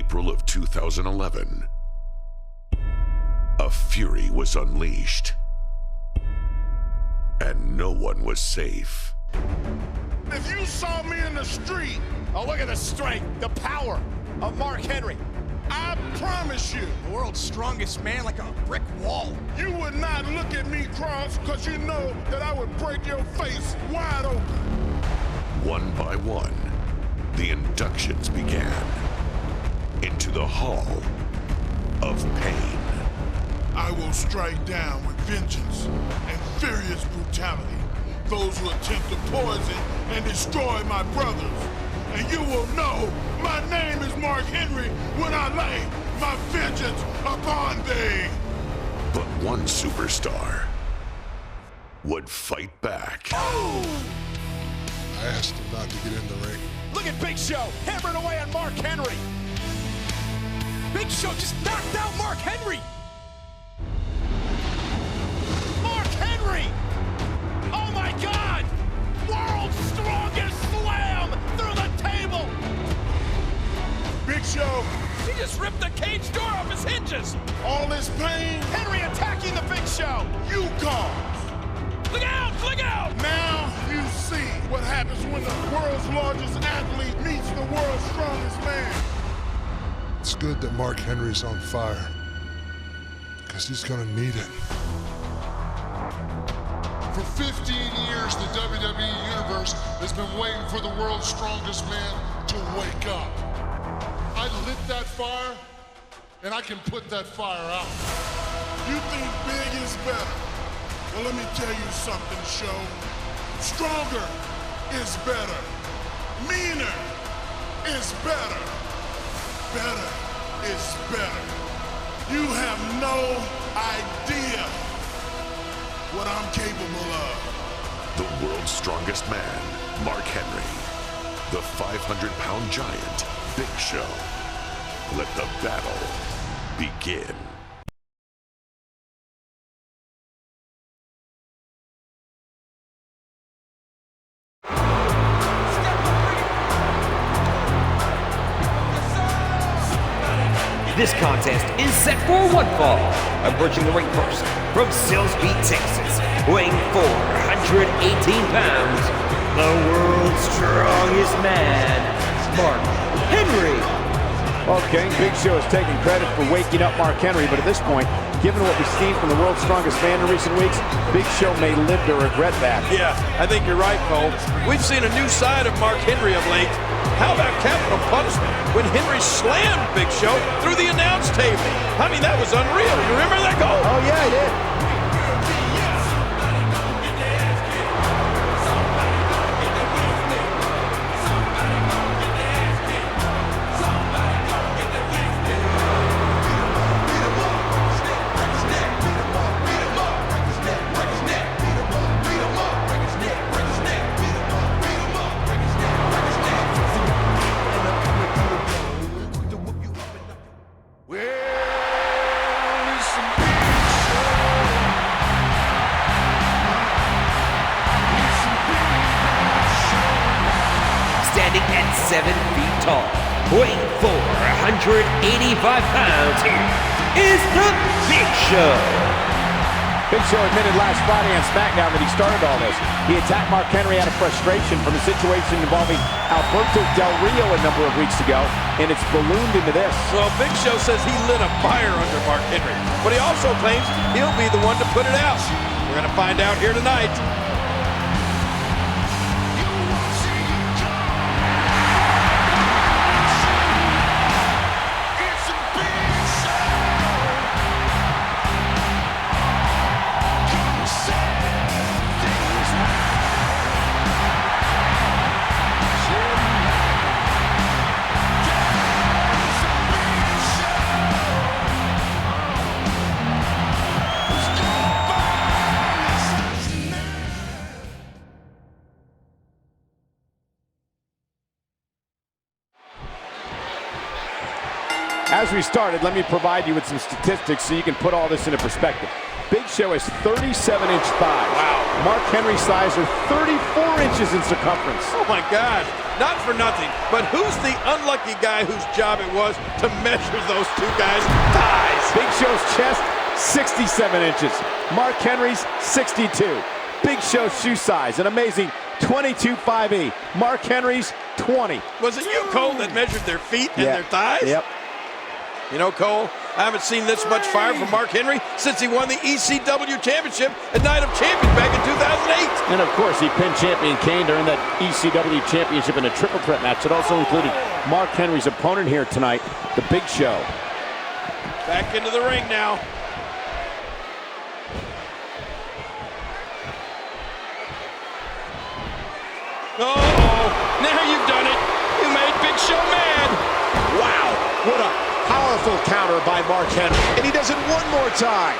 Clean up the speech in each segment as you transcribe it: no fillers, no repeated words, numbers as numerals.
April of 2011, a fury was unleashed, and no one was safe. If you saw me in the street, oh, look at the strength, the power of Mark Henry. I promise you, The world's strongest man, like a brick wall. you would not look at me cross, because you know that I would break your face wide open. One by one, the inductions began into the Hall of Pain. I will strike down with vengeance and furious brutality those who attempt to poison and destroy my brothers. And you will know my name is Mark Henry when I lay my vengeance upon thee. But one superstar would fight back. I asked him not to get in the ring. Look at Big Show hammering away on Mark Henry. Big Show just knocked out Mark Henry. Mark Henry! Oh my God! World's strongest slam through the table! Big Show, He just ripped the cage door off his hinges. all this pain Henry attacking the Big Show. you caused. Look out! Look out! Now you see what happens when the world's largest athlete meets the world's strongest man. It's good that Mark Henry's on fire, because he's gonna need it. For 15 years, the WWE Universe has been waiting for the world's strongest man to wake up. I lit that fire, and I can put that fire out. You think big is better? Well, let me tell you something, Show. Stronger is better. Meaner is better. Better is better. You have no idea what I'm capable of. The world's strongest man, Mark Henry. The 500-pound giant, Big Show. Let the battle begin. This contest is set for one fall. Approaching the ring first, from Silsbee, Texas, weighing 418 pounds, the world's strongest man, Mark Henry. Okay, Big Show has taken credit for waking up Mark Henry, but at this point, given what we've seen from the world's strongest man in recent weeks, Big Show may live to regret that. Yeah, I think you're right, Cole. We've seen a new side of Mark Henry of late. How about capital punishment when Henry slammed Big Show through the announce table? I mean, that was unreal. You remember that, Cole? Oh, yeah, I did. Standing at 7 feet tall, weighing 485 pounds, here is the Big Show. Big Show admitted last Friday on SmackDown that he started all this. He attacked Mark Henry out of frustration from a situation involving Alberto Del Rio a number of weeks ago, and it's ballooned into this. Well, Big Show says he lit a fire under Mark Henry, but he also claims he'll be the one to put it out. We're going to find out here tonight. As we started, let me provide you with some statistics so you can put all this into perspective. Big Show has 37-inch thighs. Wow. Mark Henry's thighs are 34 inches in circumference. Oh my gosh, not for nothing, but who's the unlucky guy whose job it was to measure those two guys' thighs? Big Show's chest, 67 inches. Mark Henry's, 62. Big Show's shoe size, an amazing 22.5E. Mark Henry's, 20. Was it you, Cole, that measured their feet and their thighs? Yep. You know, Cole, I haven't seen this much fire from Mark Henry since he won the ECW Championship at Night of Champions back in 2008. And of course, he pinned champion Kane during that ECW Championship in a triple threat match. It also included Mark Henry's opponent here tonight, the Big Show. Back into the ring now. Uh-oh, now you've done it. You made Big Show mad. Wow, what a powerful counter by Mark Henry. And he does it one more time.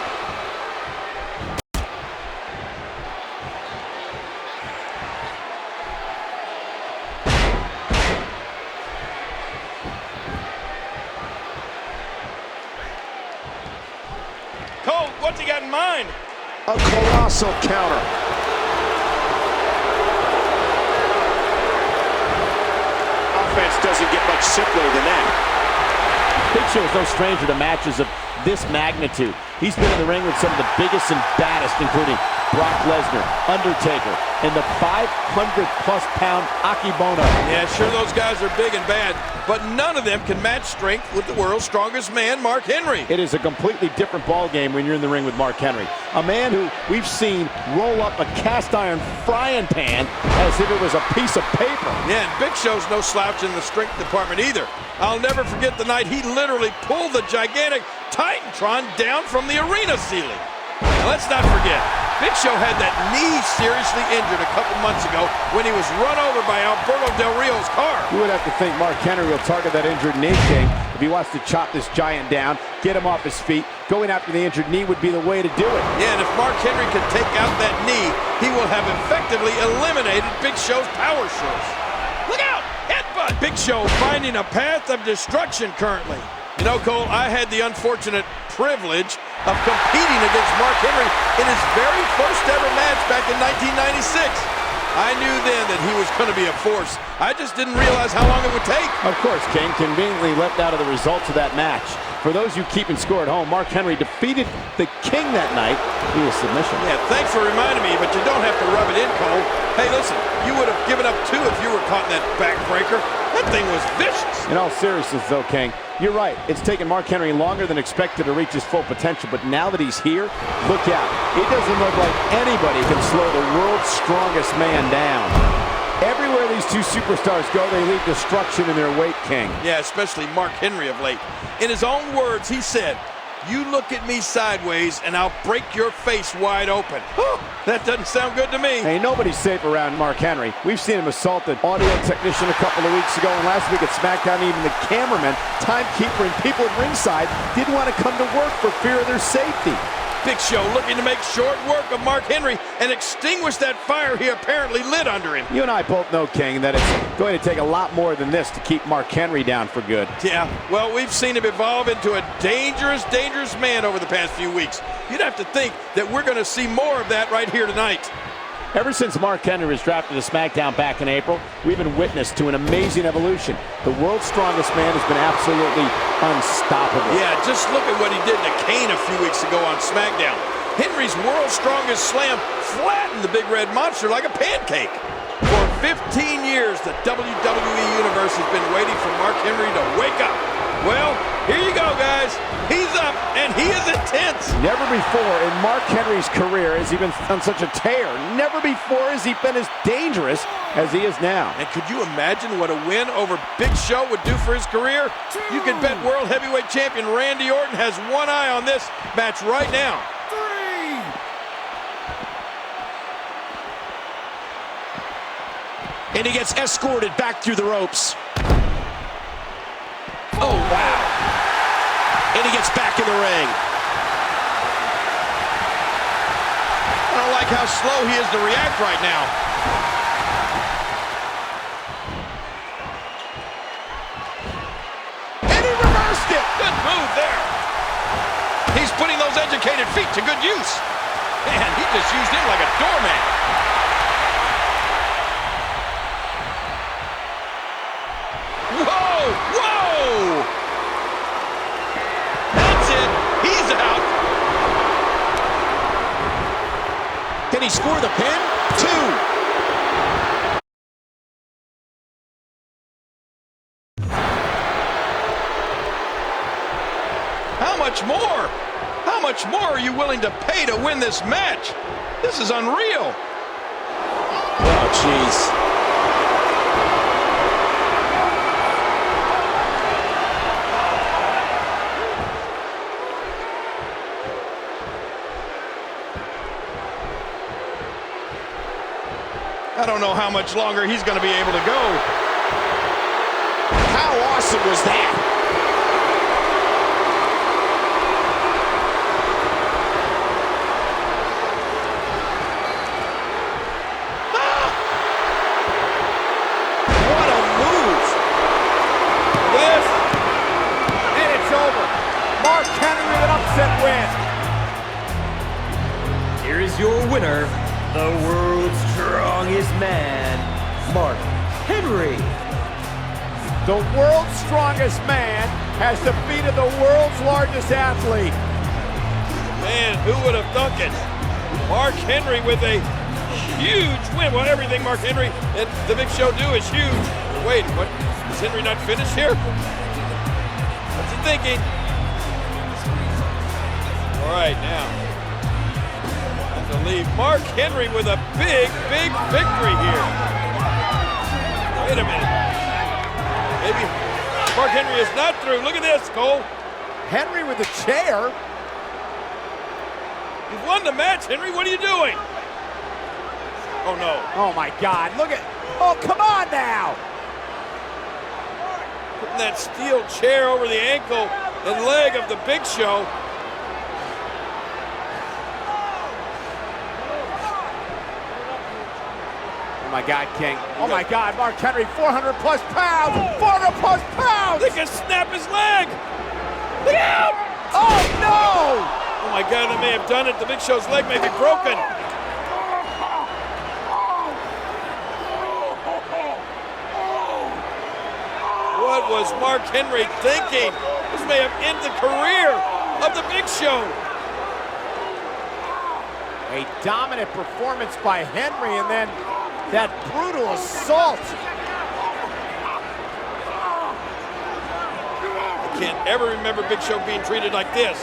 Cole, what's he got in mind? A colossal counter. Offense doesn't get much simpler than that. Big Show is no stranger to matches of this magnitude. He's been in the ring with some of the biggest and baddest, including Brock Lesnar, Undertaker, and the 500-plus pound Akebono. Yeah, sure, those guys are big and bad, but none of them can match strength with the world's strongest man, Mark Henry. It is a completely different ballgame when you're in the ring with Mark Henry. A man who we've seen roll up a cast-iron frying pan as if it was a piece of paper. Yeah, and Big Show's no slouch in the strength department either. I'll never forget the night he literally pulled the gigantic Titantron down from the arena ceiling. Now, let's not forget, Big Show had that knee seriously injured a couple months ago when he was run over by Alberto Del Rio's car. You would have to think Mark Henry will target that injured knee, King, if he wants to chop this giant down, get him off his feet. Going after the injured knee would be the way to do it. Yeah, and if Mark Henry can take out that knee, he will have effectively eliminated Big Show's power source. Look out! Headbutt! Big Show finding a path of destruction currently. You know, Cole, I had the unfortunate privilege of competing against Mark Henry in his very first ever match back in 1996. I knew then that he was going to be a force. I just didn't realize how long it would take. Of course, King conveniently left out of the results of that match. For those you keeping score at home, Mark Henry defeated the King that night via submission. Yeah, thanks for reminding me, but you don't have to rub it in, Cole. Hey, listen, you would have given up too if you were caught in that backbreaker. That thing was vicious. In all seriousness, though, King, you're right. It's taken Mark Henry longer than expected to reach his full potential, but now that he's here, look out. It doesn't look like anybody can slow the world's strongest man down. Everywhere these two superstars go, they leave destruction in their wake, King. Yeah, especially Mark Henry of late. In his own words, he said, "You look at me sideways and I'll break your face wide open." Whew, that doesn't sound good to me. Hey, nobody's safe around Mark Henry. We've seen him assault an audio technician a couple of weeks ago, and last week at SmackDown, even the cameraman, timekeeper, and people at ringside didn't want to come to work for fear of their safety. Big Show looking to make short work of Mark Henry and extinguish that fire he apparently lit under him. You and I both know, King, that it's going to take a lot more than this to keep Mark Henry down for good. Yeah, well, we've seen him evolve into a dangerous, dangerous man over the past few weeks. You'd have to think that we're going to see more of that right here tonight. Ever since Mark Henry was drafted to SmackDown back in April, we've been witness to an amazing evolution. The world's strongest man has been absolutely unstoppable. Yeah, just look at what he did to Kane a few weeks ago on SmackDown. Henry's world's strongest slam flattened the Big Red Monster like a pancake. For 15 years, the WWE Universe has been waiting for Mark Henry to wake up. Well, here you go, guys. He's up, and he is intense. Never before in Mark Henry's career has he been on such a tear. Never before has he been as dangerous as he is now. And could you imagine what a win over Big Show would do for his career? You can bet World Heavyweight Champion Randy Orton has one eye on this match right now. And he gets escorted back through the ropes. Oh, wow. And he gets back in the ring. I don't like how slow he is to react right now. And he reversed it. Good move there. He's putting those educated feet to good use. Man, he just used him like a doormat. Whoa! Whoa! That's it. He's out. Can he score the pin? 2. How much more? How much more are you willing to pay to win this match? This is unreal. Oh, jeez. I don't know how much longer he's going to be able to go. How awesome was that? Ah! What a move! This, And it's over. Mark Henry with an upset win. Here is your winner, the world's strongest man, Mark Henry. The world's strongest man has defeated the world's largest athlete. man, who would have thunk it? Mark Henry with a huge win. Well, everything Mark Henry and the Big Show do is huge. Wait, what? Is Henry not finished here? What's he thinking? All right, now. I believe Mark Henry with a big, big victory here. Wait a minute. Maybe Mark Henry is not through. Look at this, Cole. Henry with the chair. You've won the match, Henry. What are you doing? Oh, no. Oh, my God. Look at... Oh, come on now. Putting that steel chair over the ankle and leg of the Big Show. Oh, my God, King. Oh, my God. Mark Henry, 400-plus pounds. 400-plus pounds. They can snap his leg. Look out! Oh, no! Oh, my God, they may have done it. The Big Show's leg may be broken. What was Mark Henry thinking? This may have ended the career of the Big Show. A dominant performance by Henry, and then that brutal assault. I can't ever remember Big Show being treated like this.